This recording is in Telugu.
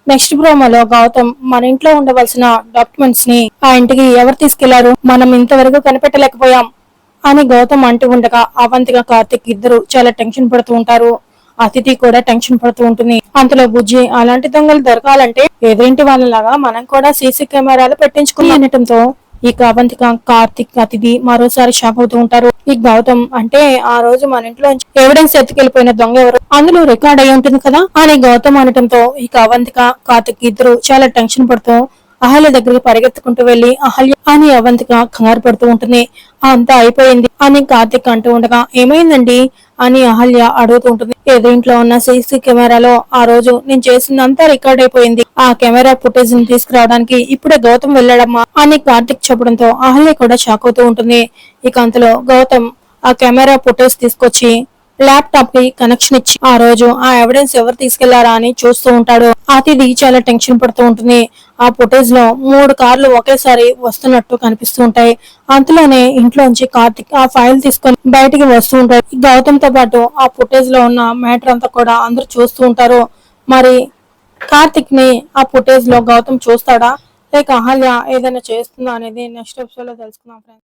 నెక్స్ట్ ప్రోమోలో గౌతమ్ మన ఇంట్లో ఉండవలసిన డాక్యుమెంట్స్ ని ఆ ఇంటికి ఎవరు తీసుకెళ్లారు, మనం ఇంతవరకు కనిపెట్టలేకపోయాం అని గౌతమ్ అంటూ ఉండగా అవంతిక కార్తిక్ ఇద్దరు చాలా టెన్షన్ పడుతూ ఉంటారు. అతిథి కూడా టెన్షన్ పడుతూ ఉంటుంది. అంతలో బుజ్జి అలాంటి దొంగలు దొరకాలంటే ఎదురింటి వాళ్ళలాగా మనం కూడా సీసీ కెమెరాలు పెట్టించుకుని అనటంతో ఇక అవంతిక కార్తిక్ అతిథి మరోసారి షాక్ అవుతూ ఉంటారు. ఈ గౌతమ్ అంటే ఆ రోజు మన ఇంట్లో ఎవిడెన్స్ ఎత్తుకెళ్లిపోయిన దొంగ ఎవరు, అందులో రికార్డ్ అయి ఉంటుంది కదా అని గౌతమ్ అనటంతో ఇక అవంతిక కార్తిక్ ఇద్దరు చాలా టెన్షన్ పడుతూ అహల్య దగ్గరికి పరిగెత్తుకుంటూ వెళ్లి అహల్య అని అవంతిక కంగారు పడుతూ ఉంటుంది. అంతా అయిపోయింది అని కార్తిక్ అంటూ ఉండగా ఏమైందండి అని అహల్య అడుగుతూ ఉంటుంది. ఎదురింట్లో ఉన్న సీసీ కెమెరాలో ఆ రోజు నేను చేసిందంతా రికార్డ్ అయిపోయింది. ఆ కెమెరా ఫుటేజ్ ని తీసుకురావడానికి ఇప్పుడే గౌతమ్ వెళ్ళాడమ్మా అని కార్తిక్ చెప్పడంతో అహల్య కూడా షాక్ అవుతూ ఉంటుంది. ఇక అంతలో గౌతమ్ ఆ కెమెరా ఫుటేజ్ తీసుకొచ్చి ల్యాప్టాప్ కి కనెక్షన్ ఇచ్చి ఆ రోజు ఆ ఎవిడెన్స్ ఎవరు తీసుకెళ్లారా అని చూస్తూ ఉంటాడు. అతిథి చాలా టెన్షన్ పడుతూ ఉంటుంది. ఆ ఫుటేజ్ లో 3 కార్లు ఒకేసారి వస్తున్నట్టు కనిపిస్తూ ఉంటాయి. అంతలోనే ఇంట్లోంచి కార్తిక్ ఆ ఫైల్ తీసుకొని బయటికి వస్తూ ఉంటాడు. గౌతమ్ తో పాటు ఆ ఫుటేజ్ లో ఉన్న మ్యాటర్ అంతా కూడా అందరూ చూస్తూ ఉంటారు. మరి కార్తిక్ ని ఆ ఫుటేజ్ లో గౌతమ్ చూస్తాడా లేక అహల్య ఏదైనా చేస్తుందా అనేది నెక్స్ట్ ఎపిసోడ్ లో తెలుసుకుందాం ఫ్రెండ్స్.